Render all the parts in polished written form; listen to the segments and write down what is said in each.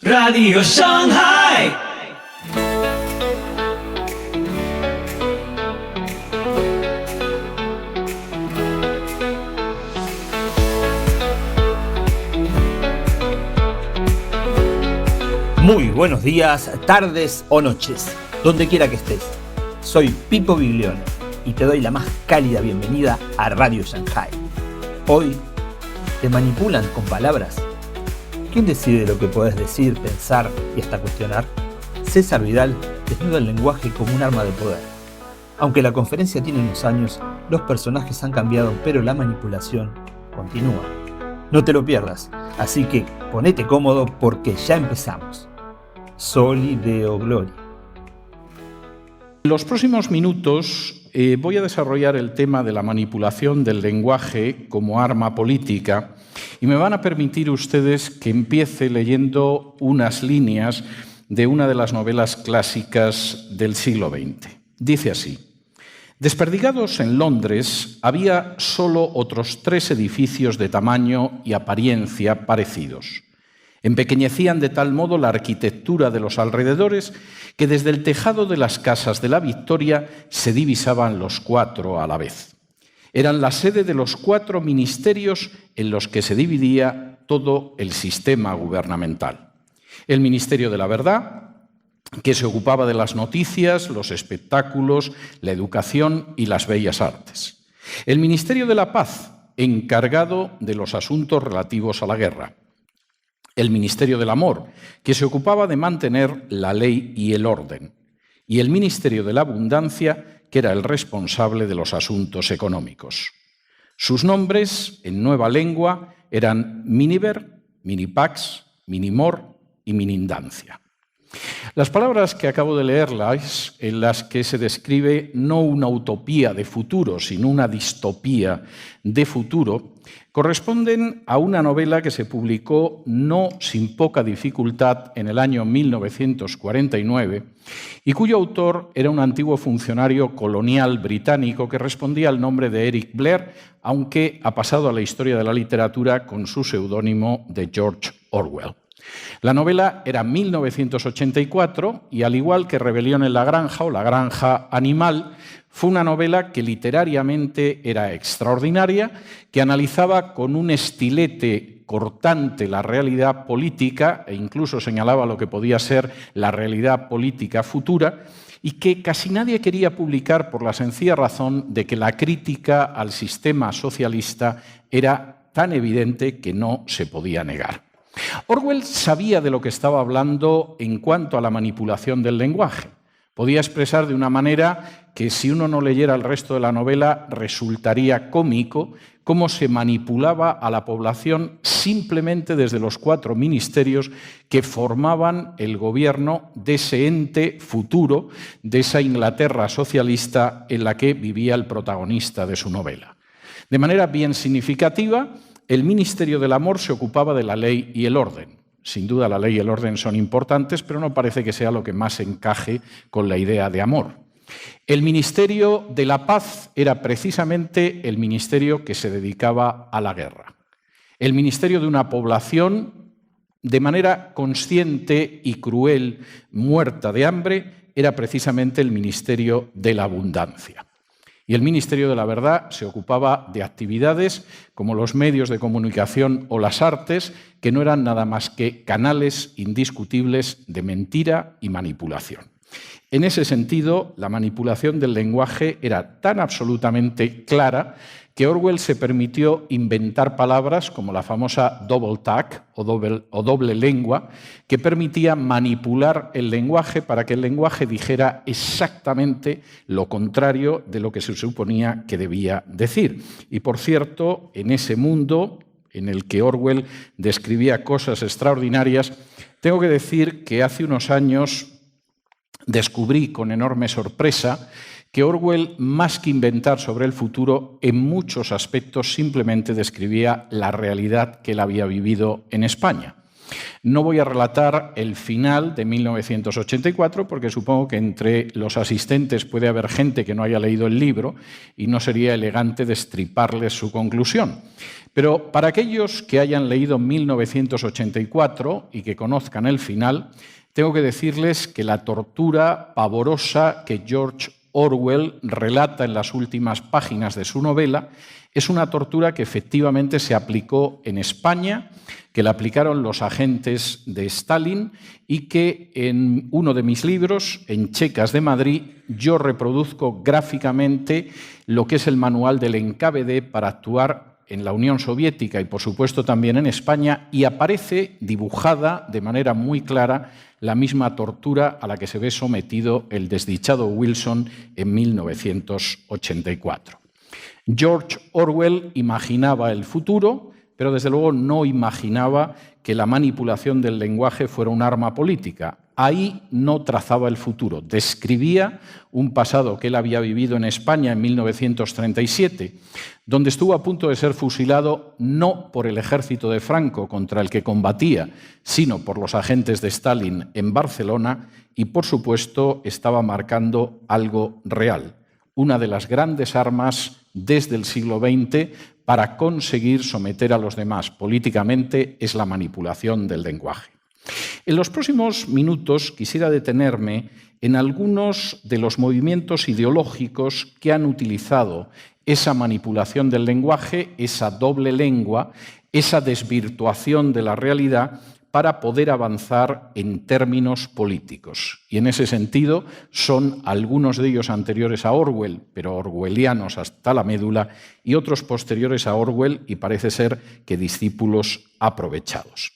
Radio Shanghai. Muy buenos días, tardes o noches, donde quiera que estés. Soy Pipo Biglione y te doy la más cálida bienvenida a Radio Shanghai. Hoy, ¿te manipulan con palabras? ¿Quién decide lo que podés decir, pensar y hasta cuestionar? César Vidal desnuda el lenguaje como un arma de poder. Aunque la conferencia tiene unos años, los personajes han cambiado, pero la manipulación continúa. No te lo pierdas, así que ponete cómodo porque ya empezamos. Soli Deo Gloria. En los próximos minutos voy a desarrollar el tema de la manipulación del lenguaje como arma política y me van a permitir ustedes que empiece leyendo unas líneas de una de las novelas clásicas del siglo XX. Dice así: desperdigados en Londres había solo otros 3 edificios de tamaño y apariencia parecidos. Empequeñecían de tal modo la arquitectura de los alrededores que desde el tejado de las casas de la Victoria se divisaban los 4 a la vez. Eran la sede de los 4 ministerios en los que se dividía todo el sistema gubernamental. El Ministerio de la Verdad, que se ocupaba de las noticias, los espectáculos, la educación y las bellas artes. El Ministerio de la Paz, encargado de los asuntos relativos a la guerra. El Ministerio del Amor, que se ocupaba de mantener la ley y el orden. Y el Ministerio de la Abundancia, que era el responsable de los asuntos económicos. Sus nombres, en nueva lengua, eran Miniver, Minipax, Minimor y Minindancia. Las palabras que acabo de leerlas, en las que se describe no una utopía de futuro, sino una distopía de futuro, corresponden a una novela que se publicó no sin poca dificultad en el año 1949 y cuyo autor era un antiguo funcionario colonial británico que respondía al nombre de Eric Blair, aunque ha pasado a la historia de la literatura con su seudónimo de George Orwell. La novela era 1984 y, al igual que Rebelión en la Granja o La Granja Animal, fue una novela que literariamente era extraordinaria, que analizaba con un estilete cortante la realidad política e incluso señalaba lo que podía ser la realidad política futura y que casi nadie quería publicar por la sencilla razón de que la crítica al sistema socialista era tan evidente que no se podía negar. Orwell sabía de lo que estaba hablando en cuanto a la manipulación del lenguaje. Podía expresar de una manera que, si uno no leyera el resto de la novela, resultaría cómico cómo se manipulaba a la población simplemente desde los 4 ministerios que formaban el gobierno de ese ente futuro, de esa Inglaterra socialista en la que vivía el protagonista de su novela. De manera bien significativa, el Ministerio del Amor se ocupaba de la ley y el orden. Sin duda la ley y el orden son importantes, pero no parece que sea lo que más encaje con la idea de amor. El Ministerio de la Paz era precisamente el ministerio que se dedicaba a la guerra. El ministerio de una población, de manera consciente y cruel, muerta de hambre, era precisamente el Ministerio de la Abundancia. Y el Ministerio de la Verdad se ocupaba de actividades como los medios de comunicación o las artes, que no eran nada más que canales indiscutibles de mentira y manipulación. En ese sentido, la manipulación del lenguaje era tan absolutamente clara que Orwell se permitió inventar palabras como la famosa double tag o doble lengua, que permitía manipular el lenguaje para que el lenguaje dijera exactamente lo contrario de lo que se suponía que debía decir. Y, por cierto, en ese mundo en el que Orwell describía cosas extraordinarias, tengo que decir que hace unos años descubrí con enorme sorpresa que Orwell, más que inventar sobre el futuro, en muchos aspectos simplemente describía la realidad que él había vivido en España. No voy a relatar el final de 1984 porque supongo que entre los asistentes puede haber gente que no haya leído el libro y no sería elegante destriparles su conclusión. Pero para aquellos que hayan leído 1984 y que conozcan el final, tengo que decirles que la tortura pavorosa que George Orwell relata en las últimas páginas de su novela es una tortura que efectivamente se aplicó en España, que la aplicaron los agentes de Stalin y que en uno de mis libros, En Checas de Madrid, yo reproduzco gráficamente lo que es el manual del NKVD para actuar en la Unión Soviética y, por supuesto, también en España, y aparece dibujada de manera muy clara la misma tortura a la que se ve sometido el desdichado Wilson en 1984. George Orwell imaginaba el futuro, pero desde luego no imaginaba que la manipulación del lenguaje fuera un arma política. Ahí no trazaba el futuro, describía un pasado que él había vivido en España en 1937, donde estuvo a punto de ser fusilado no por el ejército de Franco contra el que combatía, sino por los agentes de Stalin en Barcelona y, por supuesto, estaba marcando algo real, una de las grandes armas desde el siglo XX para conseguir someter a los demás políticamente es la manipulación del lenguaje. En los próximos minutos quisiera detenerme en algunos de los movimientos ideológicos que han utilizado esa manipulación del lenguaje, esa doble lengua, esa desvirtuación de la realidad para poder avanzar en términos políticos. Y en ese sentido son algunos de ellos anteriores a Orwell, pero orwellianos hasta la médula, y otros posteriores a Orwell y parece ser que discípulos aprovechados.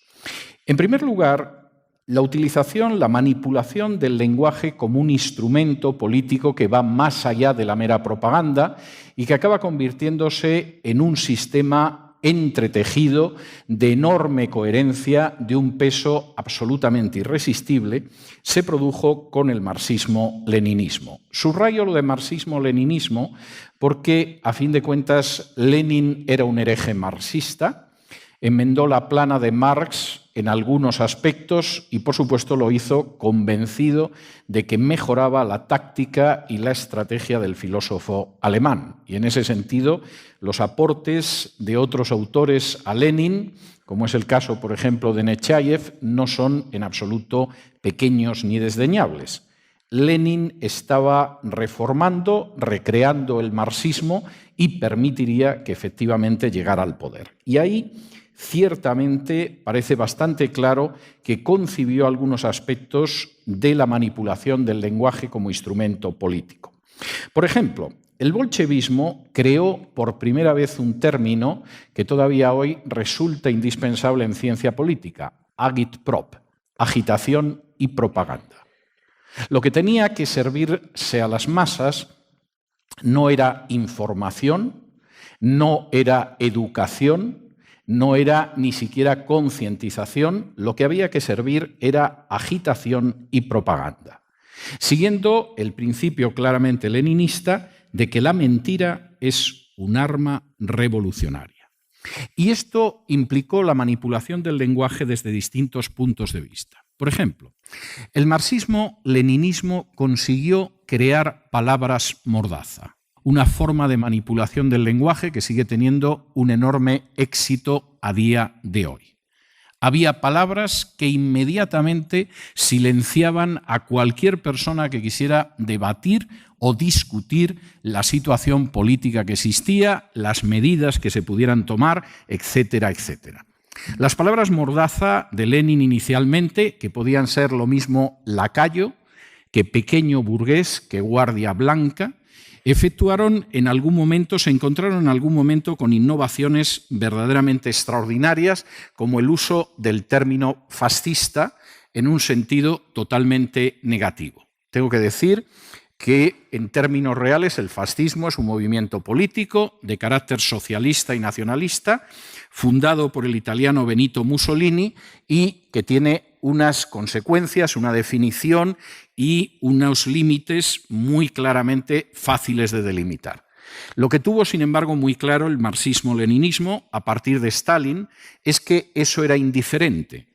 En primer lugar, la utilización, la manipulación del lenguaje como un instrumento político que va más allá de la mera propaganda y que acaba convirtiéndose en un sistema entretejido de enorme coherencia, de un peso absolutamente irresistible, se produjo con el marxismo-leninismo. Subrayo lo de marxismo-leninismo porque, a fin de cuentas, Lenin era un hereje marxista, enmendó la plana de Marx en algunos aspectos y, por supuesto, lo hizo convencido de que mejoraba la táctica y la estrategia del filósofo alemán. Y en ese sentido, los aportes de otros autores a Lenin, como es el caso, por ejemplo, de Nechayev, no son en absoluto pequeños ni desdeñables. Lenin estaba reformando, recreando el marxismo y permitiría que efectivamente llegara al poder. Y ahí ciertamente parece bastante claro que concibió algunos aspectos de la manipulación del lenguaje como instrumento político. Por ejemplo, el bolchevismo creó por primera vez un término que todavía hoy resulta indispensable en ciencia política, agitprop, agitación y propaganda. Lo que tenía que servirse a las masas no era información, no era educación, no era ni siquiera concientización, lo que había que servir era agitación y propaganda, siguiendo el principio claramente leninista de que la mentira es un arma revolucionaria. Y esto implicó la manipulación del lenguaje desde distintos puntos de vista. Por ejemplo, el marxismo-leninismo consiguió crear palabras mordaza, una forma de manipulación del lenguaje que sigue teniendo un enorme éxito a día de hoy. Había palabras que inmediatamente silenciaban a cualquier persona que quisiera debatir o discutir la situación política que existía, las medidas que se pudieran tomar, etcétera, etcétera. Las palabras mordaza de Lenin inicialmente, que podían ser lo mismo lacayo, que pequeño burgués, que guardia blanca, se encontraron en algún momento con innovaciones verdaderamente extraordinarias, como el uso del término fascista en un sentido totalmente negativo. Tengo que decir que, en términos reales, el fascismo es un movimiento político de carácter socialista y nacionalista, fundado por el italiano Benito Mussolini y que tiene unas consecuencias, una definición y unos límites muy claramente fáciles de delimitar. Lo que tuvo, sin embargo, muy claro el marxismo-leninismo a partir de Stalin es que eso era indiferente.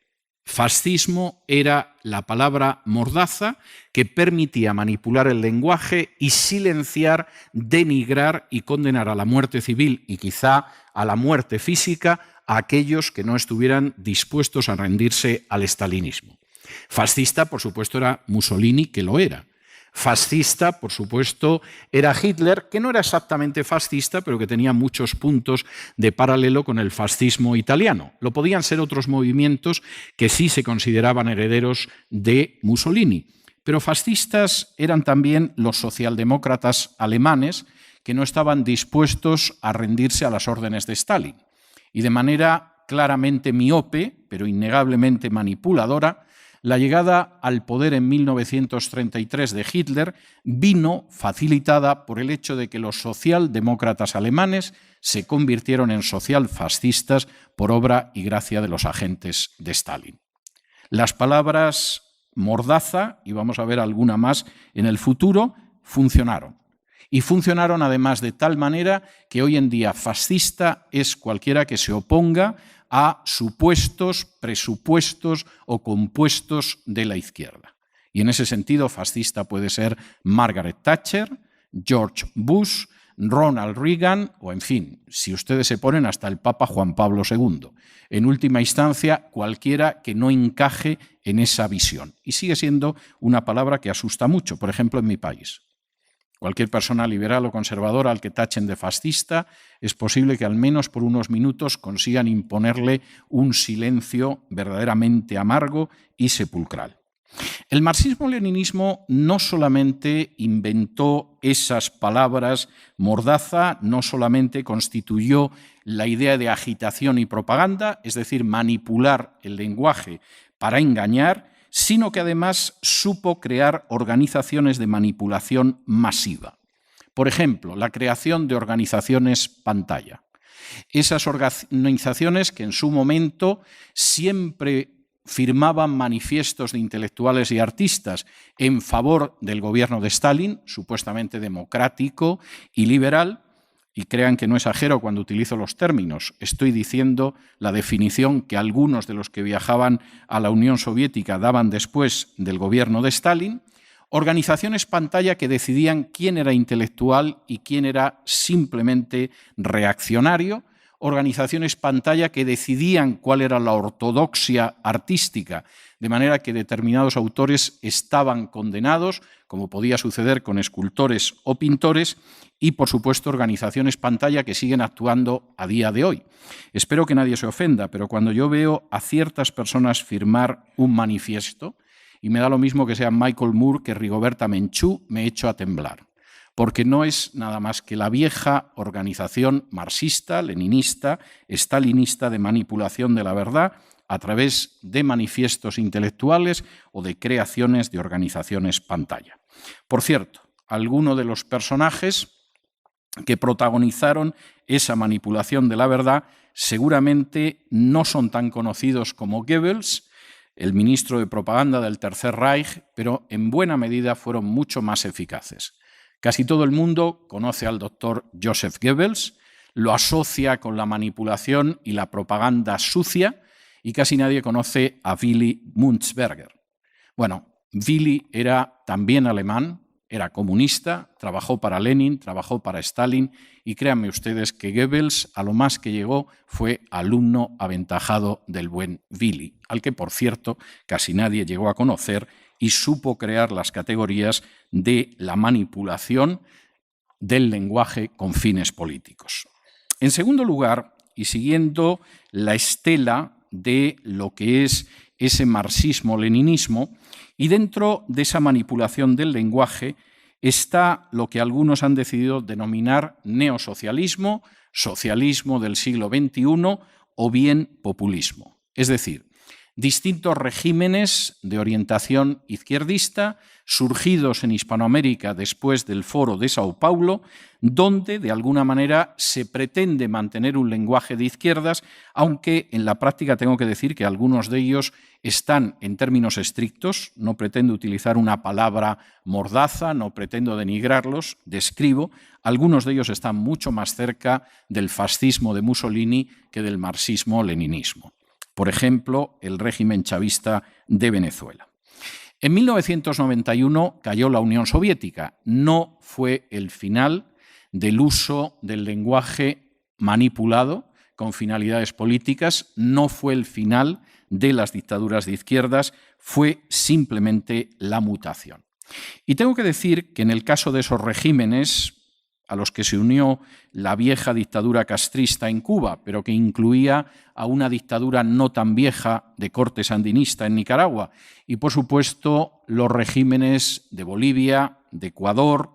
Fascismo era la palabra mordaza que permitía manipular el lenguaje y silenciar, denigrar y condenar a la muerte civil y quizá a la muerte física a aquellos que no estuvieran dispuestos a rendirse al estalinismo. Fascista, por supuesto, era Mussolini, que lo era. Fascista, por supuesto, era Hitler, que no era exactamente fascista, pero que tenía muchos puntos de paralelo con el fascismo italiano. Lo podían ser otros movimientos que sí se consideraban herederos de Mussolini. Pero fascistas eran también los socialdemócratas alemanes, que no estaban dispuestos a rendirse a las órdenes de Stalin. Y de manera claramente miope, pero innegablemente manipuladora, la llegada al poder en 1933 de Hitler vino facilitada por el hecho de que los socialdemócratas alemanes se convirtieron en socialfascistas por obra y gracia de los agentes de Stalin. Las palabras mordaza, y vamos a ver alguna más en el futuro, funcionaron. Y funcionaron además de tal manera que hoy en día fascista es cualquiera que se oponga a supuestos, presupuestos o compuestos de la izquierda. Y en ese sentido, fascista puede ser Margaret Thatcher, George Bush, Ronald Reagan o, en fin, si ustedes se ponen, hasta el Papa Juan Pablo II. En última instancia, cualquiera que no encaje en esa visión. Y sigue siendo una palabra que asusta mucho, por ejemplo, en mi país. Cualquier persona liberal o conservadora al que tachen de fascista, es posible que al menos por unos minutos consigan imponerle un silencio verdaderamente amargo y sepulcral. El marxismo-leninismo no solamente inventó esas palabras mordaza, no solamente constituyó la idea de agitación y propaganda, es decir, manipular el lenguaje para engañar, sino que además supo crear organizaciones de manipulación masiva. Por ejemplo, la creación de organizaciones pantalla. Esas organizaciones que en su momento siempre firmaban manifiestos de intelectuales y artistas en favor del gobierno de Stalin, supuestamente democrático y liberal, y crean que no exagero cuando utilizo los términos, estoy diciendo la definición que algunos de los que viajaban a la Unión Soviética daban después del gobierno de Stalin, organizaciones pantalla que decidían quién era intelectual y quién era simplemente reaccionario, organizaciones pantalla que decidían cuál era la ortodoxia artística, de manera que determinados autores estaban condenados, como podía suceder con escultores o pintores, y, por supuesto, organizaciones pantalla que siguen actuando a día de hoy. Espero que nadie se ofenda, pero cuando yo veo a ciertas personas firmar un manifiesto, y me da lo mismo que sea Michael Moore que Rigoberta Menchú, me echo a temblar, porque no es nada más que la vieja organización marxista, leninista, stalinista de manipulación de la verdad a través de manifiestos intelectuales o de creaciones de organizaciones pantalla. Por cierto, algunos de los personajes que protagonizaron esa manipulación de la verdad seguramente no son tan conocidos como Goebbels, el ministro de propaganda del Tercer Reich, pero en buena medida fueron mucho más eficaces. Casi todo el mundo conoce al doctor Joseph Goebbels, lo asocia con la manipulación y la propaganda sucia, y casi nadie conoce a Willy Münzberger. Bueno, Willy era también alemán, era comunista, trabajó para Lenin, trabajó para Stalin, y créanme ustedes que Goebbels a lo más que llegó fue alumno aventajado del buen Willy, al que, por cierto, casi nadie llegó a conocer y supo crear las categorías de la manipulación del lenguaje con fines políticos. En segundo lugar, y siguiendo la estela de lo que es ese marxismo-leninismo, y dentro de esa manipulación del lenguaje está lo que algunos han decidido denominar neosocialismo, socialismo del siglo XXI o bien populismo. Es decir, distintos regímenes de orientación izquierdista surgidos en Hispanoamérica después del Foro de Sao Paulo, donde de alguna manera se pretende mantener un lenguaje de izquierdas, aunque en la práctica tengo que decir que algunos de ellos están en términos estrictos, no pretendo utilizar una palabra mordaza, no pretendo denigrarlos, describo, algunos de ellos están mucho más cerca del fascismo de Mussolini que del marxismo-leninismo. por ejemplo, el régimen chavista de Venezuela. En 1991 cayó la Unión Soviética. No fue el final del uso del lenguaje manipulado con finalidades políticas, no fue el final de las dictaduras de izquierdas, fue simplemente la mutación. Y tengo que decir que en el caso de esos regímenes a los que se unió la vieja dictadura castrista en Cuba, pero que incluía a una dictadura no tan vieja de corte sandinista en Nicaragua, y por supuesto los regímenes de Bolivia, de Ecuador.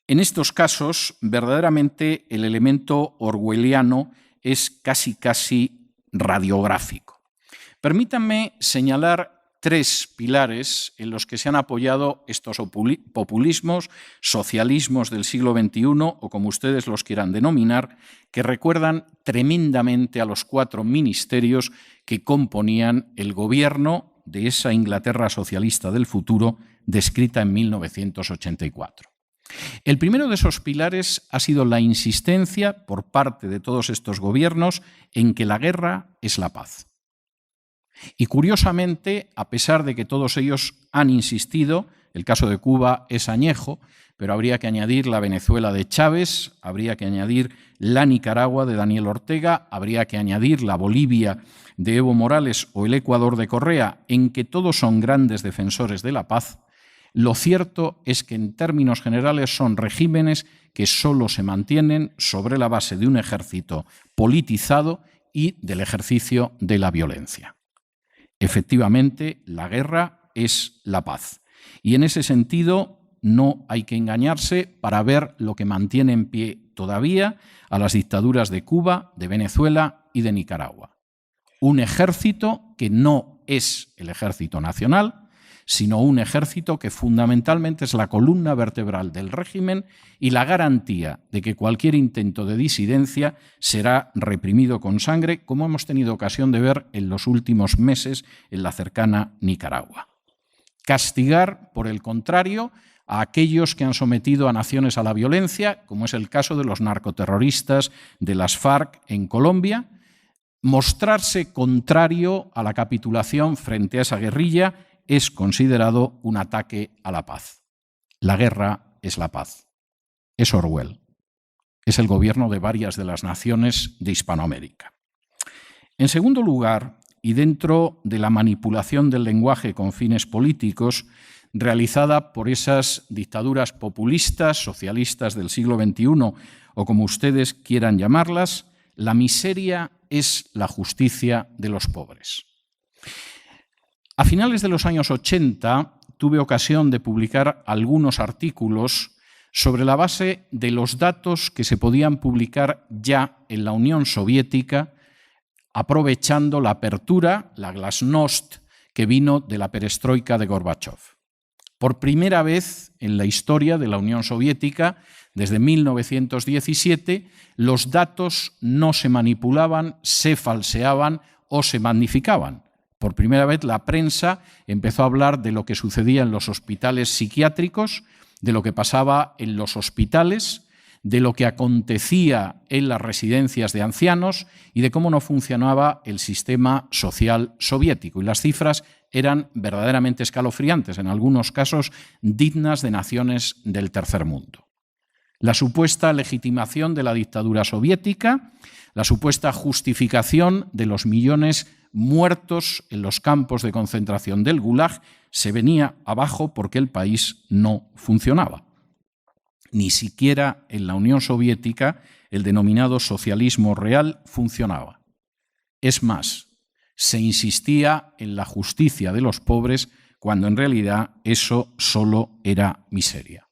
En estos casos, verdaderamente el elemento orwelliano es casi radiográfico. Permítanme señalar 3 pilares en los que se han apoyado estos populismos, socialismos del siglo XXI, o como ustedes los quieran denominar, que recuerdan tremendamente a los 4 ministerios que componían el gobierno de esa Inglaterra socialista del futuro descrita en 1984. El primero de esos pilares ha sido la insistencia por parte de todos estos gobiernos en que la guerra es la paz. Y curiosamente, a pesar de que todos ellos han insistido, el caso de Cuba es añejo, pero habría que añadir la Venezuela de Chávez, habría que añadir la Nicaragua de Daniel Ortega, habría que añadir la Bolivia de Evo Morales o el Ecuador de Correa, en que todos son grandes defensores de la paz. Lo cierto es que en términos generales son regímenes que solo se mantienen sobre la base de un ejército politizado y del ejercicio de la violencia. Efectivamente, la guerra es la paz. Y en ese sentido no hay que engañarse para ver lo que mantiene en pie todavía a las dictaduras de Cuba, de Venezuela y de Nicaragua. Un ejército que no es el ejército nacional, sino un ejército que fundamentalmente es la columna vertebral del régimen y la garantía de que cualquier intento de disidencia será reprimido con sangre, como hemos tenido ocasión de ver en los últimos meses en la cercana Nicaragua. Castigar, por el contrario, a aquellos que han sometido a naciones a la violencia, como es el caso de los narcoterroristas de las FARC en Colombia, mostrarse contrario a la capitulación frente a esa guerrilla es considerado un ataque a la paz. La guerra es la paz. Es Orwell. Es el gobierno de varias de las naciones de Hispanoamérica. En segundo lugar, y dentro de la manipulación del lenguaje con fines políticos realizada por esas dictaduras populistas, socialistas del siglo XXI, o como ustedes quieran llamarlas, la miseria es la justicia de los pobres. A finales de los años 80 tuve ocasión de publicar algunos artículos sobre la base de los datos que se podían publicar ya en la Unión Soviética, aprovechando la apertura, la glasnost, que vino de la perestroika de Gorbachov. Por primera vez en la historia de la Unión Soviética, desde 1917, los datos no se manipulaban, se falseaban o se magnificaban. Por primera vez la prensa empezó a hablar de lo que sucedía en los hospitales psiquiátricos, de lo que pasaba en los hospitales, de lo que acontecía en las residencias de ancianos y de cómo no funcionaba el sistema social soviético. Y las cifras eran verdaderamente escalofriantes, en algunos casos dignas de naciones del tercer mundo. La supuesta legitimación de la dictadura soviética, la supuesta justificación de los millones muertos en los campos de concentración del Gulag se venía abajo porque el país no funcionaba. Ni siquiera en la Unión Soviética el denominado socialismo real funcionaba. Es más, se insistía en la justicia de los pobres cuando en realidad eso solo era miseria.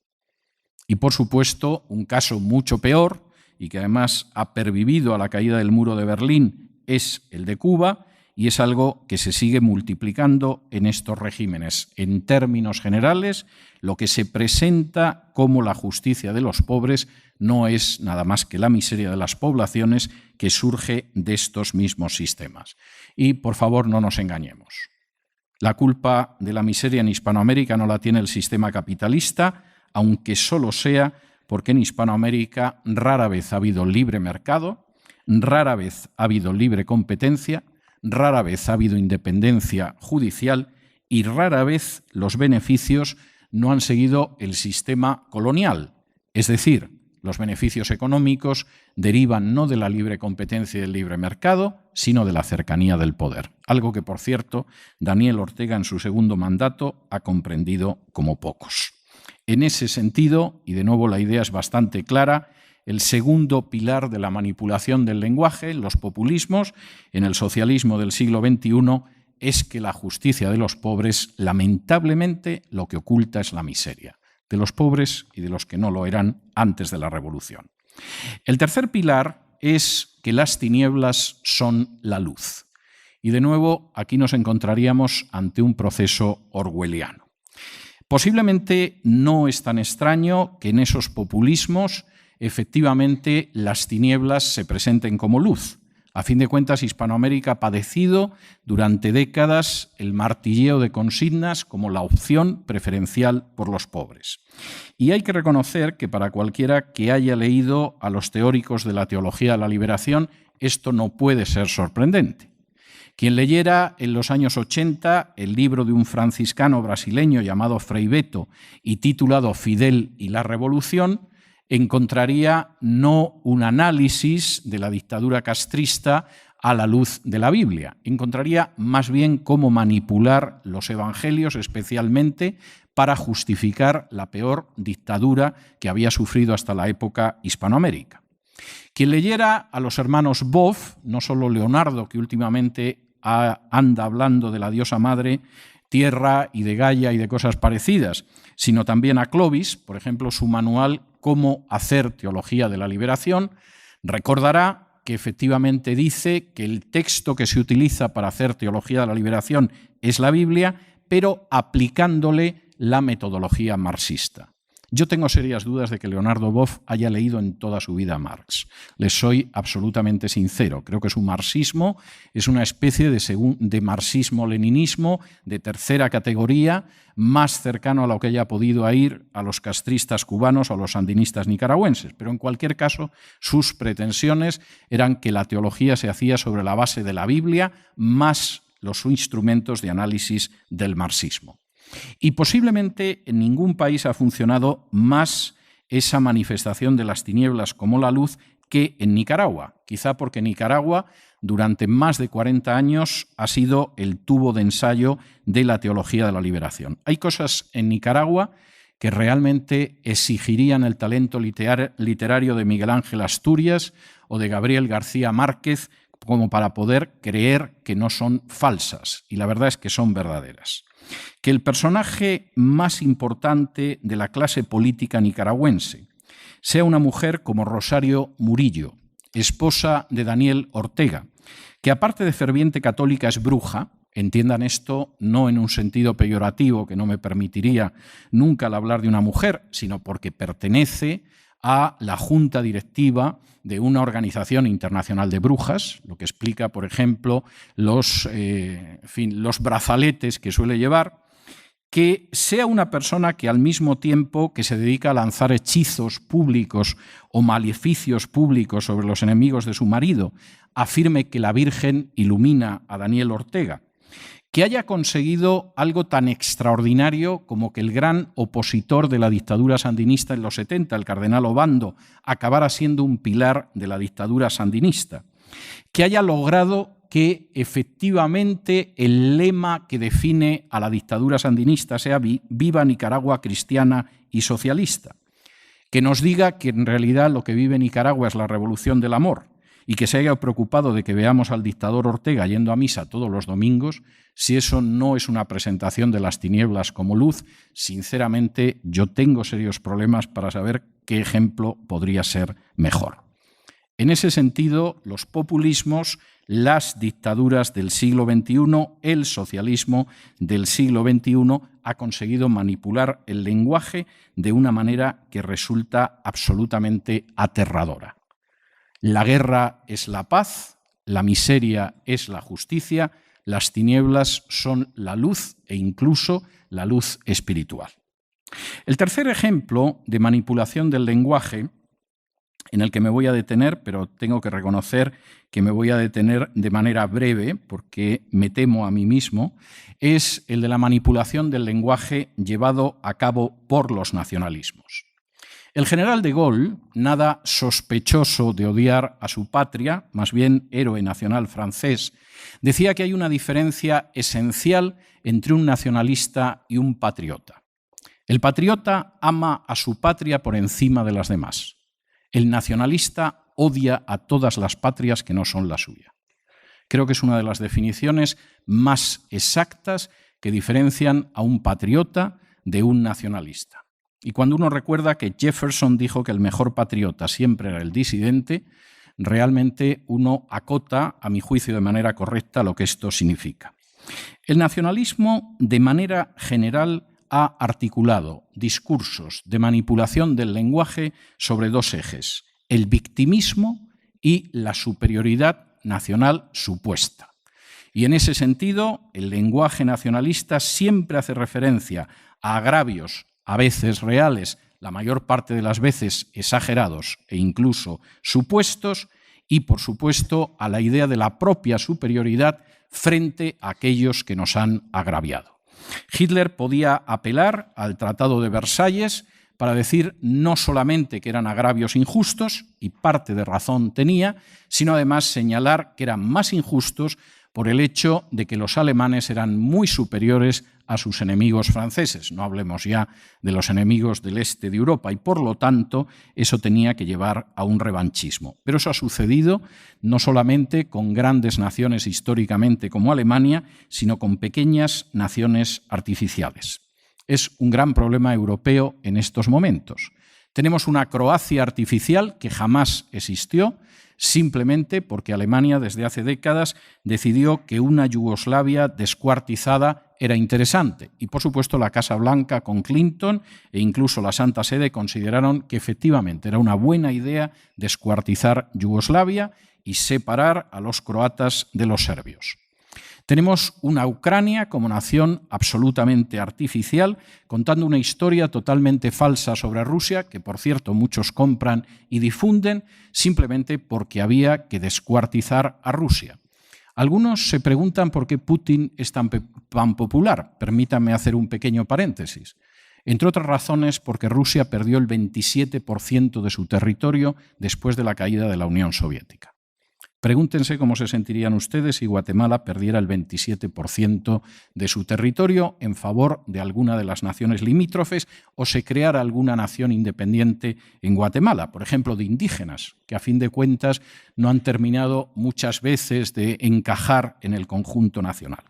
Y por supuesto, un caso mucho peor y que además ha pervivido a la caída del muro de Berlín es el de Cuba, y es algo que se sigue multiplicando en estos regímenes. En términos generales, lo que se presenta como la justicia de los pobres no es nada más que la miseria de las poblaciones que surge de estos mismos sistemas. Y, por favor, no nos engañemos. La culpa de la miseria en Hispanoamérica no la tiene el sistema capitalista, aunque solo sea porque en Hispanoamérica rara vez ha habido libre mercado, rara vez ha habido libre competencia, rara vez ha habido independencia judicial y rara vez los beneficios no han seguido el sistema colonial. Es decir, los beneficios económicos derivan no de la libre competencia y del libre mercado, sino de la cercanía del poder. Algo que, por cierto, Daniel Ortega en su segundo mandato ha comprendido como pocos. En ese sentido, y de nuevo la idea es bastante clara, el segundo pilar de la manipulación del lenguaje, los populismos, en el socialismo del siglo XXI, es que la justicia de los pobres, lamentablemente, lo que oculta es la miseria de los pobres y de los que no lo eran antes de la Revolución. El tercer pilar es que las tinieblas son la luz. Y de nuevo, aquí nos encontraríamos ante un proceso orwelliano. Posiblemente no es tan extraño que en esos populismos efectivamente las tinieblas se presenten como luz. A fin de cuentas, Hispanoamérica ha padecido durante décadas el martilleo de consignas como la opción preferencial por los pobres. Y hay que reconocer que para cualquiera que haya leído a los teóricos de la teología de la liberación, esto no puede ser sorprendente. Quien leyera en los años 80 el libro de un franciscano brasileño llamado Frei Beto y titulado Fidel y la Revolución, encontraría no un análisis de la dictadura castrista a la luz de la Biblia, encontraría más bien cómo manipular los evangelios, especialmente para justificar la peor dictadura que había sufrido hasta la época Hispanoamérica. Quien leyera a los hermanos Boff, no solo Leonardo, que últimamente anda hablando de la diosa madre Tierra y de Gaia y de cosas parecidas, sino también a Clovis, por ejemplo, su manual Cómo hacer teología de la liberación, recordará que efectivamente dice que el texto que se utiliza para hacer teología de la liberación es la Biblia, pero aplicándole la metodología marxista. Yo tengo serias dudas de que Leonardo Boff haya leído en toda su vida a Marx. Les soy absolutamente sincero. Creo que su marxismo es una especie de marxismo-leninismo de tercera categoría, más cercano a lo que haya podido ir a los castristas cubanos o a los sandinistas nicaragüenses. Pero en cualquier caso, sus pretensiones eran que la teología se hacía sobre la base de la Biblia más los instrumentos de análisis del marxismo. Y posiblemente en ningún país ha funcionado más esa manifestación de las tinieblas como la luz que en Nicaragua, quizá porque Nicaragua durante más de 40 años ha sido el tubo de ensayo de la teología de la liberación. Hay cosas en Nicaragua que realmente exigirían el talento literario de Miguel Ángel Asturias o de Gabriel García Márquez como para poder creer que no son falsas, y la verdad es que son verdaderas. Que el personaje más importante de la clase política nicaragüense sea una mujer como Rosario Murillo, esposa de Daniel Ortega, que aparte de ferviente católica es bruja, entiendan esto no en un sentido peyorativo que no me permitiría nunca al hablar de una mujer, sino porque pertenece a la junta directiva de una organización internacional de brujas, lo que explica, por ejemplo, los brazaletes que suele llevar, que sea una persona que al mismo tiempo que se dedica a lanzar hechizos públicos o maleficios públicos sobre los enemigos de su marido, afirme que la Virgen ilumina a Daniel Ortega, que haya conseguido algo tan extraordinario como que el gran opositor de la dictadura sandinista en los 70, el cardenal Obando, acabara siendo un pilar de la dictadura sandinista, que haya logrado que efectivamente el lema que define a la dictadura sandinista sea «Viva Nicaragua cristiana y socialista», que nos diga que en realidad lo que vive Nicaragua es la revolución del amor, y que se haya preocupado de que veamos al dictador Ortega yendo a misa todos los domingos, si eso no es una presentación de las tinieblas como luz, sinceramente yo tengo serios problemas para saber qué ejemplo podría ser mejor. En ese sentido, los populismos, las dictaduras del siglo XXI, el socialismo del siglo XXI ha conseguido manipular el lenguaje de una manera que resulta absolutamente aterradora. La guerra es la paz, la miseria es la justicia, las tinieblas son la luz e incluso la luz espiritual. El tercer ejemplo de manipulación del lenguaje en el que me voy a detener, pero tengo que reconocer que me voy a detener de manera breve, porque me temo a mí mismo, es el de la manipulación del lenguaje llevado a cabo por los nacionalismos. El general de Gaulle, nada sospechoso de odiar a su patria, más bien héroe nacional francés, decía que hay una diferencia esencial entre un nacionalista y un patriota. El patriota ama a su patria por encima de las demás. El nacionalista odia a todas las patrias que no son la suya. Creo que es una de las definiciones más exactas que diferencian a un patriota de un nacionalista. Y cuando uno recuerda que Jefferson dijo que el mejor patriota siempre era el disidente, realmente uno acota, a mi juicio de manera correcta, lo que esto significa. El nacionalismo, de manera general, ha articulado discursos de manipulación del lenguaje sobre dos ejes: el victimismo y la superioridad nacional supuesta. Y en ese sentido, el lenguaje nacionalista siempre hace referencia a agravios, a veces reales, la mayor parte de las veces exagerados e incluso supuestos, y por supuesto a la idea de la propia superioridad frente a aquellos que nos han agraviado. Hitler podía apelar al Tratado de Versalles para decir no solamente que eran agravios injustos, y parte de razón tenía, sino además señalar que eran más injustos por el hecho de que los alemanes eran muy superiores a sus enemigos franceses. No hablemos ya de los enemigos del este de Europa, y por lo tanto eso tenía que llevar a un revanchismo. Pero eso ha sucedido no solamente con grandes naciones históricamente como Alemania, sino con pequeñas naciones artificiales. Es un gran problema europeo en estos momentos. Tenemos una Croacia artificial que jamás existió, simplemente porque Alemania desde hace décadas decidió que una Yugoslavia descuartizada era interesante. Y por supuesto la Casa Blanca con Clinton e incluso la Santa Sede consideraron que efectivamente era una buena idea descuartizar Yugoslavia y separar a los croatas de los serbios. Tenemos una Ucrania como nación absolutamente artificial, contando una historia totalmente falsa sobre Rusia, que por cierto muchos compran y difunden, simplemente porque había que descuartizar a Rusia. Algunos se preguntan por qué Putin es tan popular. Permítanme hacer un pequeño paréntesis. Entre otras razones, porque Rusia perdió el 27% de su territorio después de la caída de la Unión Soviética. Pregúntense cómo se sentirían ustedes si Guatemala perdiera el 27% de su territorio en favor de alguna de las naciones limítrofes o se creara alguna nación independiente en Guatemala, por ejemplo, de indígenas, que a fin de cuentas no han terminado muchas veces de encajar en el conjunto nacional.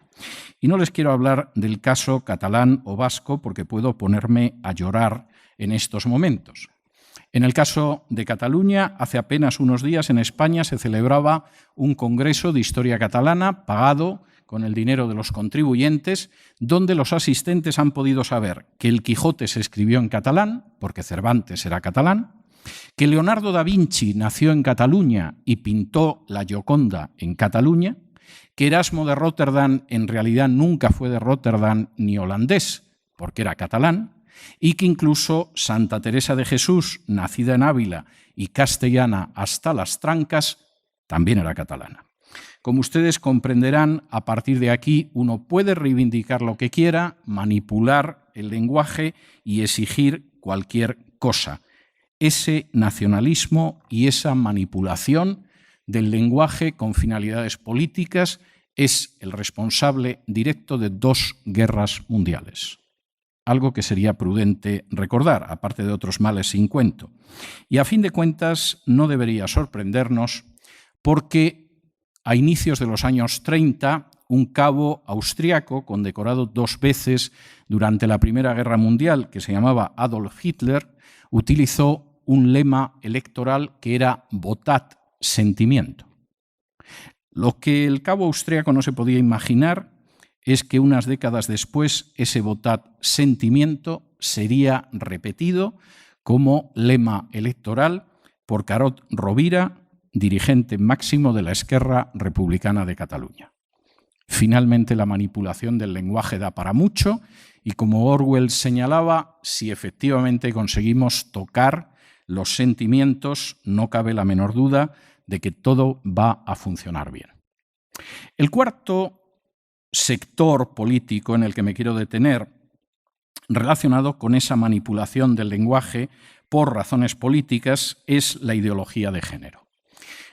Y no les quiero hablar del caso catalán o vasco porque puedo ponerme a llorar en estos momentos. En el caso de Cataluña, hace apenas unos días en España se celebraba un congreso de historia catalana pagado con el dinero de los contribuyentes, donde los asistentes han podido saber que el Quijote se escribió en catalán, porque Cervantes era catalán, que Leonardo da Vinci nació en Cataluña y pintó la Gioconda en Cataluña, que Erasmo de Rotterdam en realidad nunca fue de Rotterdam ni holandés, porque era catalán, y que incluso Santa Teresa de Jesús, nacida en Ávila y castellana hasta las trancas, también era catalana. Como ustedes comprenderán, a partir de aquí uno puede reivindicar lo que quiera, manipular el lenguaje y exigir cualquier cosa. Ese nacionalismo y esa manipulación del lenguaje con finalidades políticas es el responsable directo de 2 guerras mundiales. Algo que sería prudente recordar, aparte de otros males sin cuento. Y a fin de cuentas no debería sorprendernos porque a inicios de los años 30 un cabo austriaco condecorado 2 veces durante la Primera Guerra Mundial, que se llamaba Adolf Hitler, utilizó un lema electoral que era «Votat sentimiento». Lo que el cabo austriaco no se podía imaginar es que unas décadas después ese votat sentimiento sería repetido como lema electoral por Carod Rovira, dirigente máximo de la Esquerra Republicana de Cataluña. Finalmente, la manipulación del lenguaje da para mucho y, como Orwell señalaba, si efectivamente conseguimos tocar los sentimientos, no cabe la menor duda de que todo va a funcionar bien. El cuarto sector político en el que me quiero detener, relacionado con esa manipulación del lenguaje por razones políticas, es la ideología de género.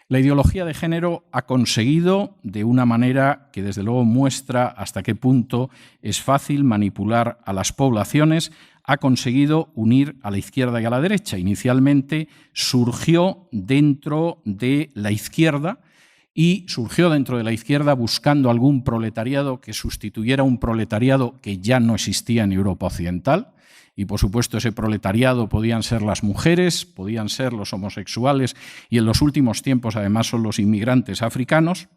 La ideología de género ha conseguido, de una manera que desde luego muestra hasta qué punto es fácil manipular a las poblaciones, ha conseguido unir a la izquierda y a la derecha. Inicialmente surgió dentro de la izquierda buscando algún proletariado que sustituyera un proletariado que ya no existía en Europa Occidental. Y, por supuesto, ese proletariado podían ser las mujeres, podían ser los homosexuales y, en los últimos tiempos, además, son los inmigrantes africanos.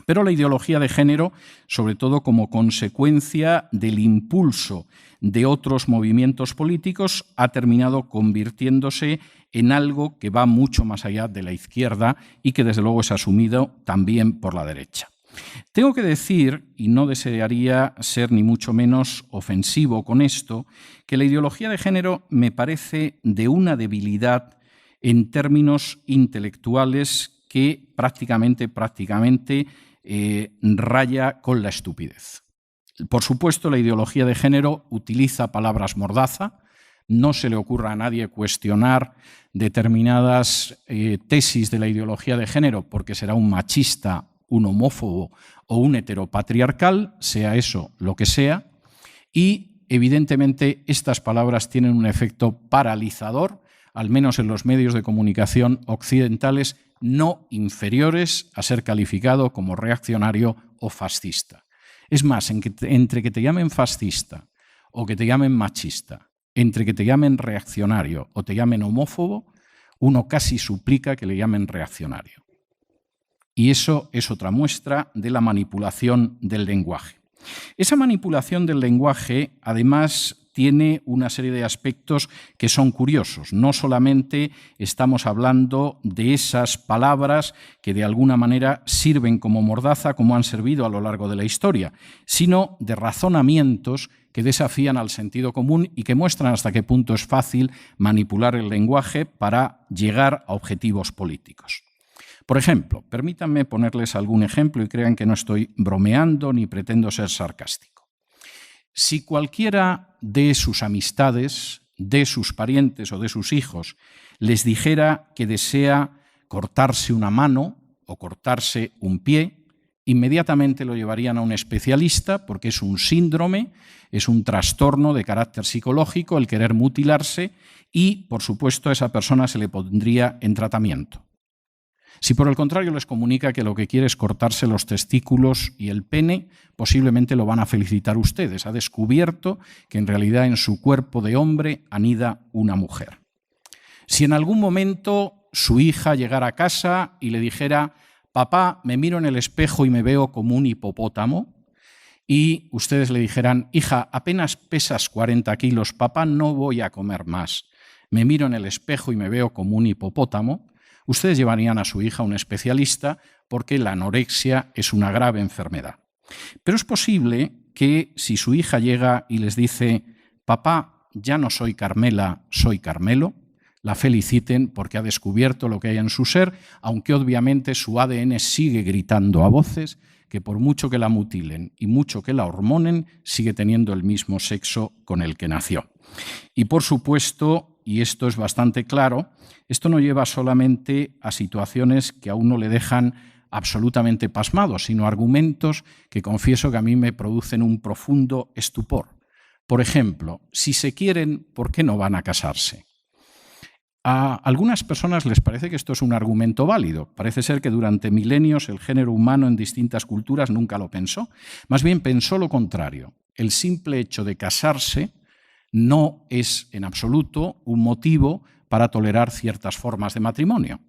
Pero la ideología de género, sobre todo como consecuencia del impulso de otros movimientos políticos, ha terminado convirtiéndose en algo que va mucho más allá de la izquierda y que, desde luego, es asumido también por la derecha. Tengo que decir, y no desearía ser ni mucho menos ofensivo con esto, que la ideología de género me parece de una debilidad en términos intelectuales que prácticamente raya con la estupidez. Por supuesto, la ideología de género utiliza palabras mordaza. No se le ocurra a nadie cuestionar determinadas tesis de la ideología de género porque será un machista, un homófobo o un heteropatriarcal, sea eso lo que sea, y evidentemente estas palabras tienen un efecto paralizador, al menos en los medios de comunicación occidentales, no inferiores a ser calificado como reaccionario o fascista. Es más, entre que te llamen fascista o que te llamen machista, entre que te llamen reaccionario o te llamen homófobo, uno casi suplica que le llamen reaccionario. Y eso es otra muestra de la manipulación del lenguaje. Esa manipulación del lenguaje, además, tiene una serie de aspectos que son curiosos. No solamente estamos hablando de esas palabras que de alguna manera sirven como mordaza, como han servido a lo largo de la historia, sino de razonamientos que desafían al sentido común y que muestran hasta qué punto es fácil manipular el lenguaje para llegar a objetivos políticos. Por ejemplo, permítanme ponerles algún ejemplo y crean que no estoy bromeando ni pretendo ser sarcástico. Si cualquiera de sus amistades, de sus parientes o de sus hijos les dijera que desea cortarse una mano o cortarse un pie, inmediatamente lo llevarían a un especialista porque es un síndrome, es un trastorno de carácter psicológico el querer mutilarse y, por supuesto, a esa persona se le pondría en tratamiento. Si por el contrario les comunica que lo que quiere es cortarse los testículos y el pene, posiblemente lo van a felicitar ustedes. Ha descubierto que en realidad en su cuerpo de hombre anida una mujer. Si en algún momento su hija llegara a casa y le dijera: papá, me miro en el espejo y me veo como un hipopótamo, y ustedes le dijeran: hija, apenas pesas 40 kilos, papá, no voy a comer más, me miro en el espejo y me veo como un hipopótamo, ustedes llevarían a su hija a un especialista porque la anorexia es una grave enfermedad. Pero es posible que si su hija llega y les dice: papá, ya no soy Carmela, soy Carmelo, la feliciten porque ha descubierto lo que hay en su ser, aunque obviamente su ADN sigue gritando a voces que por mucho que la mutilen y mucho que la hormonen, sigue teniendo el mismo sexo con el que nació. Y por supuesto, y esto es bastante claro, esto no lleva solamente a situaciones que a uno le dejan absolutamente pasmado, sino argumentos que confieso que a mí me producen un profundo estupor. Por ejemplo, si se quieren, ¿por qué no van a casarse? A algunas personas les parece que esto es un argumento válido. Parece ser que durante milenios el género humano en distintas culturas nunca lo pensó. Más bien pensó lo contrario. El simple hecho de casarse no es en absoluto un motivo para tolerar ciertas formas de matrimonio.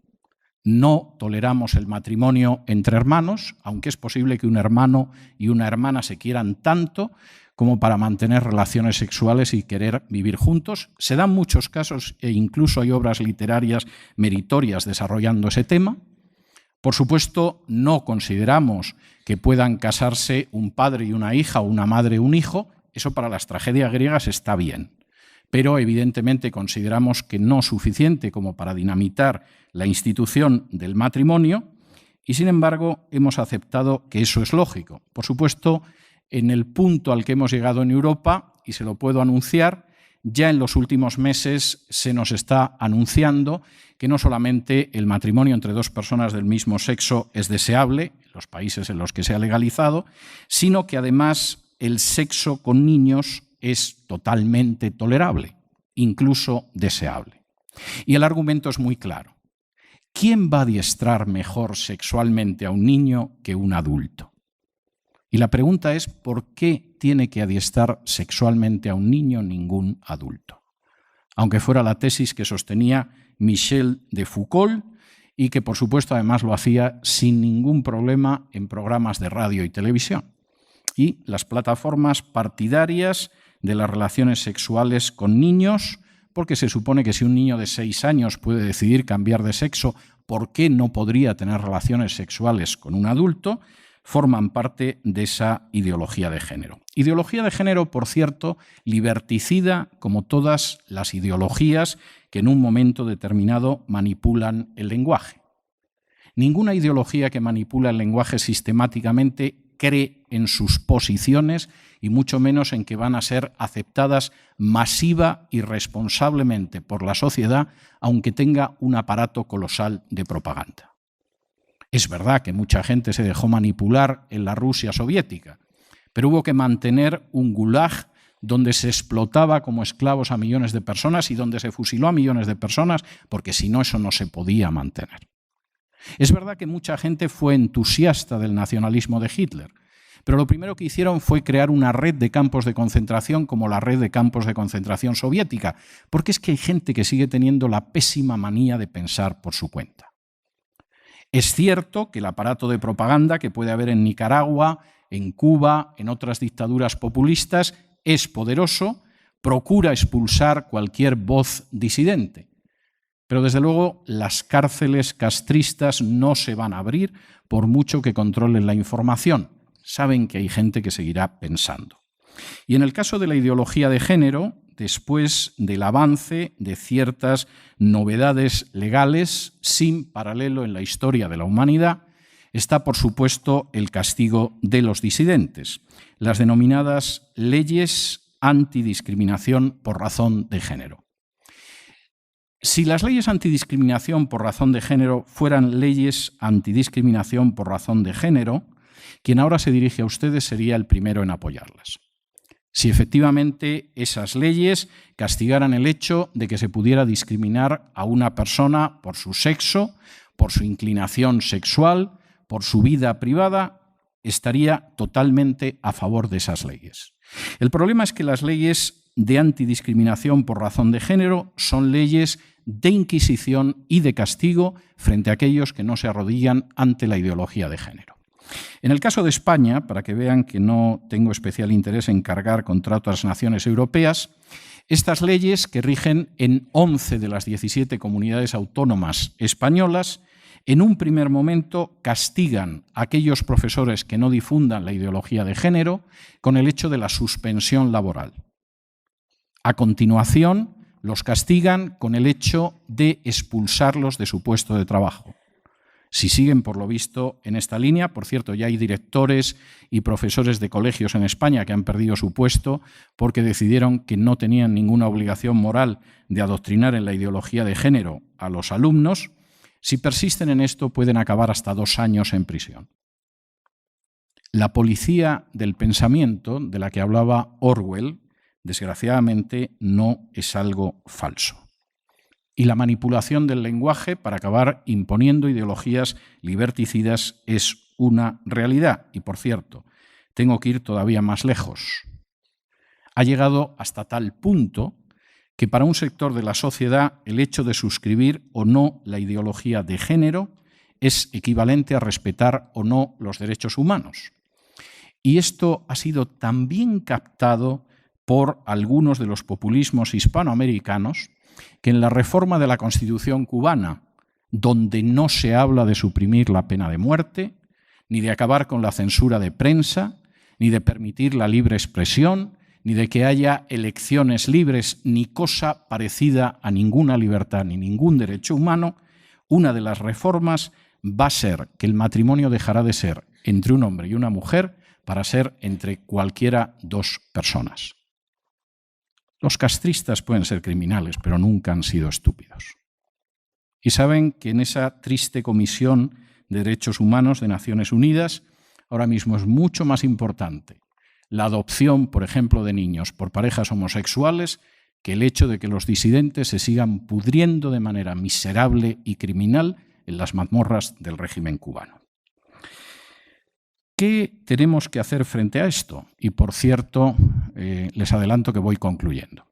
No toleramos el matrimonio entre hermanos, aunque es posible que un hermano y una hermana se quieran tanto como para mantener relaciones sexuales y querer vivir juntos. Se dan muchos casos e incluso hay obras literarias meritorias desarrollando ese tema. Por supuesto, no consideramos que puedan casarse un padre y una hija o una madre y un hijo. Eso para las tragedias griegas está bien. pero evidentemente consideramos que no suficiente como para dinamitar la institución del matrimonio y, sin embargo, hemos aceptado que eso es lógico. Por supuesto, en el punto al que hemos llegado en Europa, y se lo puedo anunciar, ya en los últimos meses se nos está anunciando que no solamente el matrimonio entre dos personas del mismo sexo es deseable, en los países en los que se ha legalizado, sino que además el sexo con niños es totalmente tolerable, incluso deseable. Y el argumento es muy claro. ¿Quién va a adiestrar mejor sexualmente a un niño que un adulto? Y la pregunta es, ¿por qué tiene que adiestrar sexualmente a un niño ningún adulto? Aunque fuera la tesis que sostenía Michel de Foucault y que, por supuesto, además lo hacía sin ningún problema en programas de radio y televisión. Y las plataformas partidarias de las relaciones sexuales con niños, porque se supone que si un niño de 6 años puede decidir cambiar de sexo, ¿por qué no podría tener relaciones sexuales con un adulto?, forman parte de esa ideología de género. Ideología de género, por cierto, liberticida como todas las ideologías que en un momento determinado manipulan el lenguaje. Ninguna ideología que manipula el lenguaje sistemáticamente cree en sus posiciones y mucho menos en que van a ser aceptadas masiva y responsablemente por la sociedad, aunque tenga un aparato colosal de propaganda. Es verdad que mucha gente se dejó manipular en la Rusia soviética, pero hubo que mantener un gulag donde se explotaba como esclavos a millones de personas y donde se fusiló a millones de personas, porque si no, eso no se podía mantener. Es verdad que mucha gente fue entusiasta del nacionalismo de Hitler, pero lo primero que hicieron fue crear una red de campos de concentración como la red de campos de concentración soviética, porque es que hay gente que sigue teniendo la pésima manía de pensar por su cuenta. Es cierto que el aparato de propaganda que puede haber en Nicaragua, en Cuba, en otras dictaduras populistas, es poderoso, procura expulsar cualquier voz disidente. Pero desde luego las cárceles castristas no se van a abrir por mucho que controlen la información. Saben que hay gente que seguirá pensando. Y en el caso de la ideología de género, después del avance de ciertas novedades legales sin paralelo en la historia de la humanidad, está, por supuesto, el castigo de los disidentes, las denominadas leyes antidiscriminación por razón de género. Si las leyes antidiscriminación por razón de género fueran leyes antidiscriminación por razón de género, quien ahora se dirige a ustedes sería el primero en apoyarlas. Si efectivamente esas leyes castigaran el hecho de que se pudiera discriminar a una persona por su sexo, por su inclinación sexual, por su vida privada, estaría totalmente a favor de esas leyes. El problema es que las leyes de antidiscriminación por razón de género son leyes de inquisición y de castigo frente a aquellos que no se arrodillan ante la ideología de género. En el caso de España, para que vean que no tengo especial interés en cargar contra otras naciones europeas, estas leyes, que rigen en 11 de las 17 comunidades autónomas españolas, en un primer momento castigan a aquellos profesores que no difundan la ideología de género con el hecho de la suspensión laboral. A continuación, los castigan con el hecho de expulsarlos de su puesto de trabajo. Si siguen, por lo visto, en esta línea, por cierto, ya hay directores y profesores de colegios en España que han perdido su puesto porque decidieron que no tenían ninguna obligación moral de adoctrinar en la ideología de género a los alumnos. Si persisten en esto, pueden acabar hasta 2 años en prisión. La policía del pensamiento, de la que hablaba Orwell, desgraciadamente no es algo falso. Y la manipulación del lenguaje para acabar imponiendo ideologías liberticidas es una realidad. Y, por cierto, tengo que ir todavía más lejos. Ha llegado hasta tal punto que para un sector de la sociedad el hecho de suscribir o no la ideología de género es equivalente a respetar o no los derechos humanos. Y esto ha sido tan bien captado por algunos de los populismos hispanoamericanos que en la reforma de la Constitución cubana, donde no se habla de suprimir la pena de muerte, ni de acabar con la censura de prensa, ni de permitir la libre expresión, ni de que haya elecciones libres, ni cosa parecida a ninguna libertad ni ningún derecho humano, una de las reformas va a ser que el matrimonio dejará de ser entre un hombre y una mujer para ser entre cualquiera dos personas. Los castristas pueden ser criminales, pero nunca han sido estúpidos. Y saben que en esa triste Comisión de Derechos Humanos de Naciones Unidas ahora mismo es mucho más importante la adopción, por ejemplo, de niños por parejas homosexuales que el hecho de que los disidentes se sigan pudriendo de manera miserable y criminal en las mazmorras del régimen cubano. ¿Qué tenemos que hacer frente a esto? Y, por cierto, les adelanto que voy concluyendo.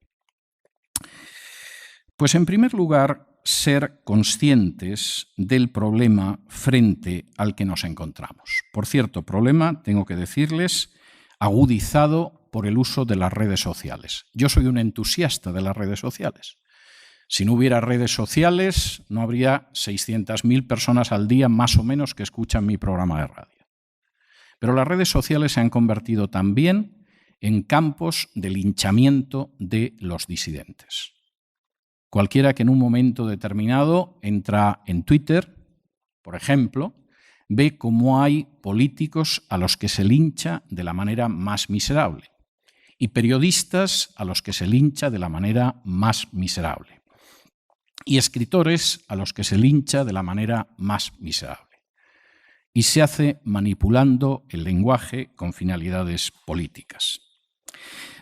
Pues, en primer lugar, ser conscientes del problema frente al que nos encontramos. Por cierto, problema, tengo que decirles, agudizado por el uso de las redes sociales. Yo soy un entusiasta de las redes sociales. Si no hubiera redes sociales, no habría 600.000 personas al día, más o menos, que escuchan mi programa de radio. Pero las redes sociales se han convertido también en campos de linchamiento de los disidentes. Cualquiera que en un momento determinado entra en Twitter, por ejemplo, ve cómo hay políticos a los que se lincha de la manera más miserable y periodistas a los que se lincha de la manera más miserable y escritores a los que se lincha de la manera más miserable. Y se hace manipulando el lenguaje con finalidades políticas.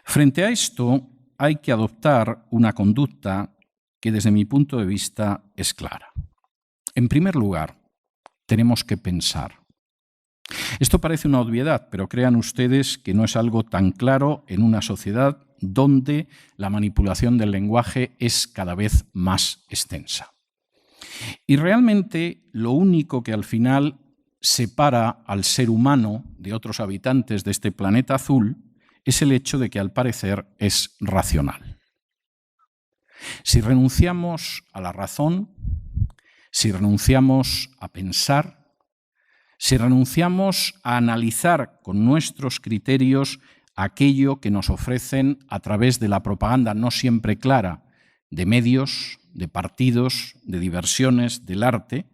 Frente a esto, hay que adoptar una conducta que desde mi punto de vista es clara. En primer lugar, tenemos que pensar. Esto parece una obviedad, pero crean ustedes que no es algo tan claro en una sociedad donde la manipulación del lenguaje es cada vez más extensa. Y realmente lo único que al final separa al ser humano de otros habitantes de este planeta azul es el hecho de que al parecer es racional. Si renunciamos a la razón, si renunciamos a pensar, si renunciamos a analizar con nuestros criterios aquello que nos ofrecen a través de la propaganda no siempre clara de medios, de partidos, de diversiones, del arte,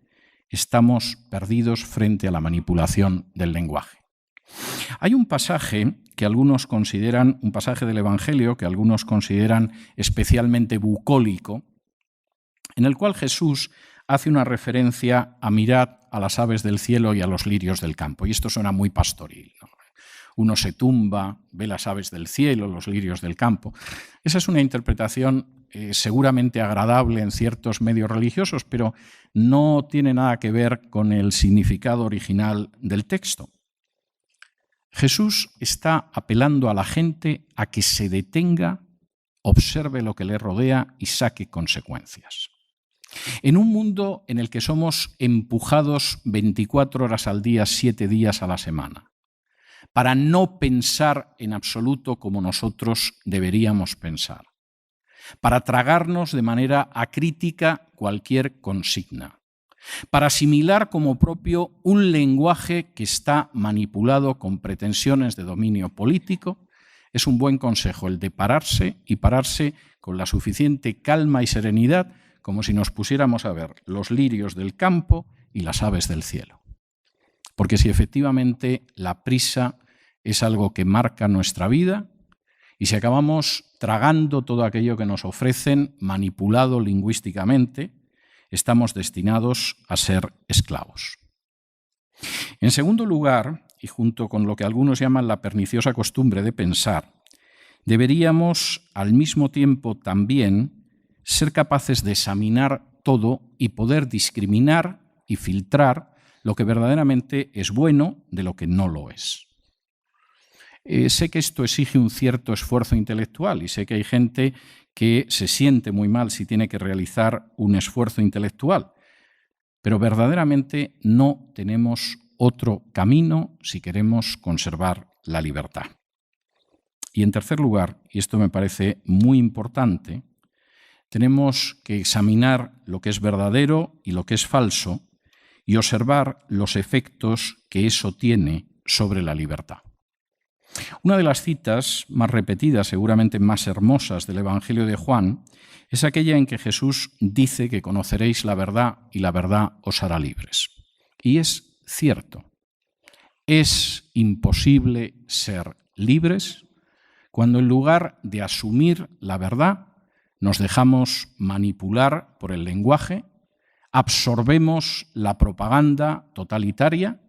estamos perdidos frente a la manipulación del lenguaje. Hay un pasaje que algunos consideran, un pasaje del Evangelio que algunos consideran especialmente bucólico, en el cual Jesús hace una referencia a mirad a las aves del cielo y a los lirios del campo. Y esto suena muy pastoril, ¿no? Uno se tumba, ve las aves del cielo, los lirios del campo. Esa es una interpretación seguramente agradable en ciertos medios religiosos, pero no tiene nada que ver con el significado original del texto. Jesús está apelando a la gente a que se detenga, observe lo que le rodea y saque consecuencias. En un mundo en el que somos empujados 24 horas al día, 7 días a la semana, para no pensar en absoluto como nosotros deberíamos pensar, para tragarnos de manera acrítica cualquier consigna, para asimilar como propio un lenguaje que está manipulado con pretensiones de dominio político, es un buen consejo el de pararse y pararse con la suficiente calma y serenidad como si nos pusiéramos a ver los lirios del campo y las aves del cielo. Porque si efectivamente la prisa es algo que marca nuestra vida y si acabamos tragando todo aquello que nos ofrecen, manipulado lingüísticamente, estamos destinados a ser esclavos. En segundo lugar, y junto con lo que algunos llaman la perniciosa costumbre de pensar, deberíamos al mismo tiempo también ser capaces de examinar todo y poder discriminar y filtrar lo que verdaderamente es bueno de lo que no lo es. Sé que esto exige un cierto esfuerzo intelectual y sé que hay gente que se siente muy mal si tiene que realizar un esfuerzo intelectual, pero verdaderamente no tenemos otro camino si queremos conservar la libertad. Y en tercer lugar, y esto me parece muy importante, tenemos que examinar lo que es verdadero y lo que es falso y observar los efectos que eso tiene sobre la libertad. Una de las citas más repetidas, seguramente más hermosas del Evangelio de Juan, es aquella en que Jesús dice que conoceréis la verdad y la verdad os hará libres. Y es cierto. Es imposible ser libres cuando en lugar de asumir la verdad nos dejamos manipular por el lenguaje, absorbemos la propaganda totalitaria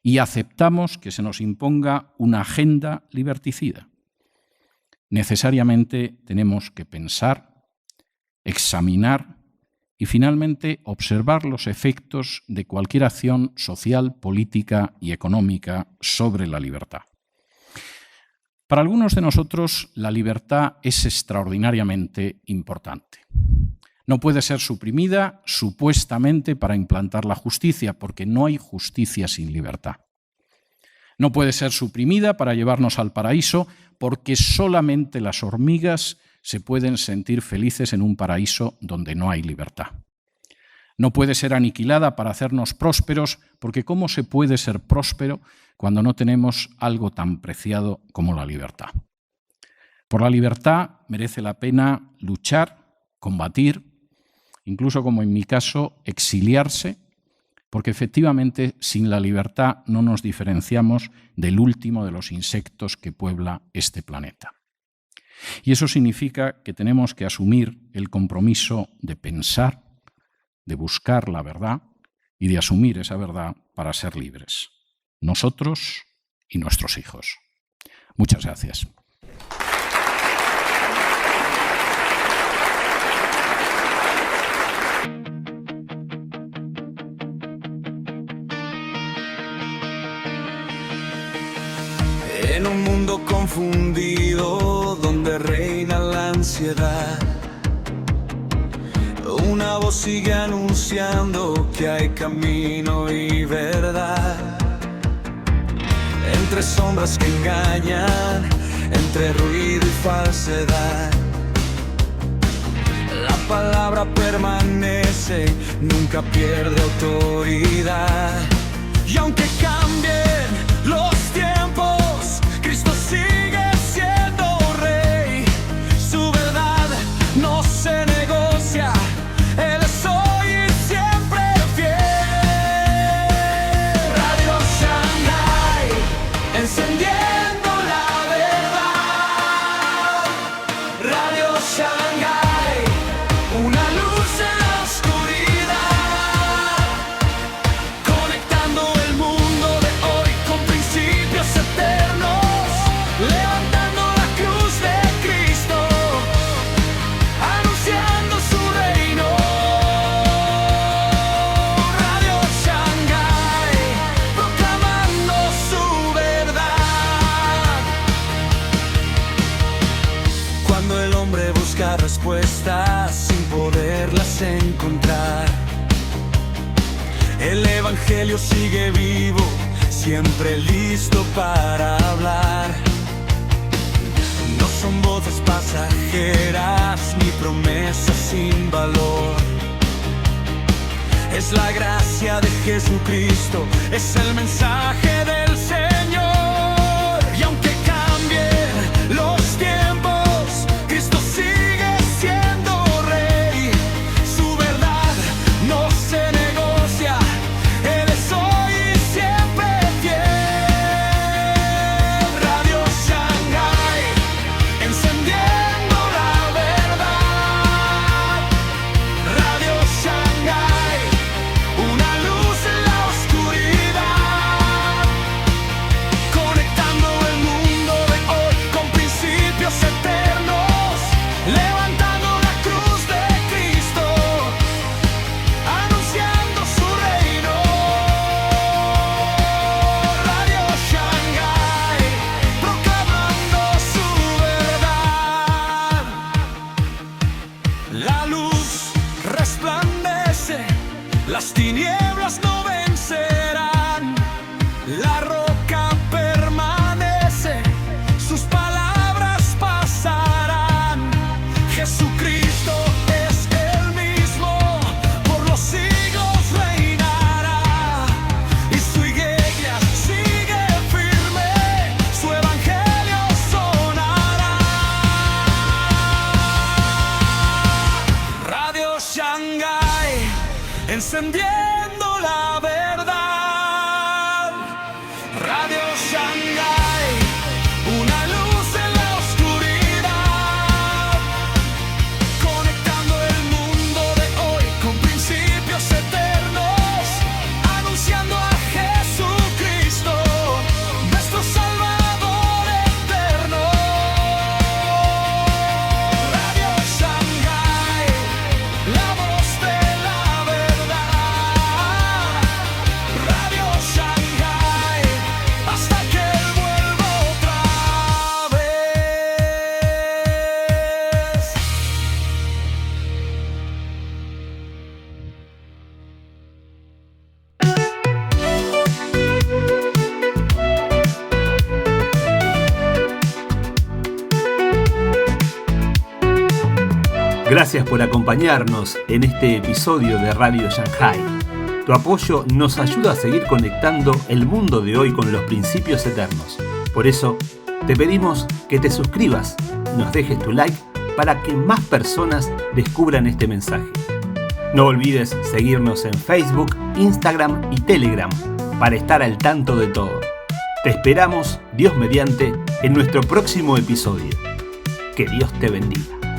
y aceptamos que se nos imponga una agenda liberticida. Necesariamente tenemos que pensar, examinar y finalmente observar los efectos de cualquier acción social, política y económica sobre la libertad. Para algunos de nosotros la libertad es extraordinariamente importante. No puede ser suprimida supuestamente para implantar la justicia, porque no hay justicia sin libertad. No puede ser suprimida para llevarnos al paraíso, porque solamente las hormigas se pueden sentir felices en un paraíso donde no hay libertad. No puede ser aniquilada para hacernos prósperos, porque ¿cómo se puede ser próspero cuando no tenemos algo tan preciado como la libertad? Por la libertad merece la pena luchar, combatir, incluso como en mi caso, exiliarse, porque efectivamente sin la libertad no nos diferenciamos del último de los insectos que puebla este planeta. Y eso significa que tenemos que asumir el compromiso de pensar, de buscar la verdad y de asumir esa verdad para ser libres, nosotros y nuestros hijos. Muchas gracias. En un mundo confundido donde reina la ansiedad, una voz sigue anunciando que hay camino y verdad. Entre sombras que engañan, entre ruido y falsedad, la palabra permanece, nunca pierde autoridad. Y aunque cambien los tiempos, Cristo sigue siendo Rey. Su verdad no se negocia, Él es hoy y siempre fiel. Radio Shanghai, encendiendo la verdad. Radio Shanghai, una luz en la oscuridad, conectando el mundo de hoy con principios eternos, levantando la cruz de Cristo, anunciando su reino. Radio Shanghai, proclamando su verdad. Cuando el hombre busca respuestas sin poderlas encontrar, el Evangelio sigue vivo, siempre listo para hablar. No son voces pasajeras ni promesas sin valor. Es la gracia de Jesucristo, es el mensaje del Señor. Y aunque cambien los tiempos, Cristo sigue siendo Rey. Su verdad no se negocia, Él es hoy y siempre fiel. Radio Shanghai, encendiendo la verdad. Radio Shanghai, una luz en la oscuridad, encendiendo la verdad. Radio Shanghai, una luz en la oscuridad, conectando el mundo de hoy con principios eternos, anunciando a Jesucristo, nuestro Salvador eterno. Radio Shanghai, la voz de la verdad. Radio Shanghai, hasta que Él vuelva otra vez. Gracias por acompañarnos en este episodio de Radio Shanghai. Tu apoyo nos ayuda a seguir conectando el mundo de hoy con los principios eternos. Por eso, te pedimos que te suscribas, nos dejes tu like para que más personas descubran este mensaje. No olvides seguirnos en Facebook, Instagram y Telegram para estar al tanto de todo. Te esperamos, Dios mediante, en nuestro próximo episodio. Que Dios te bendiga.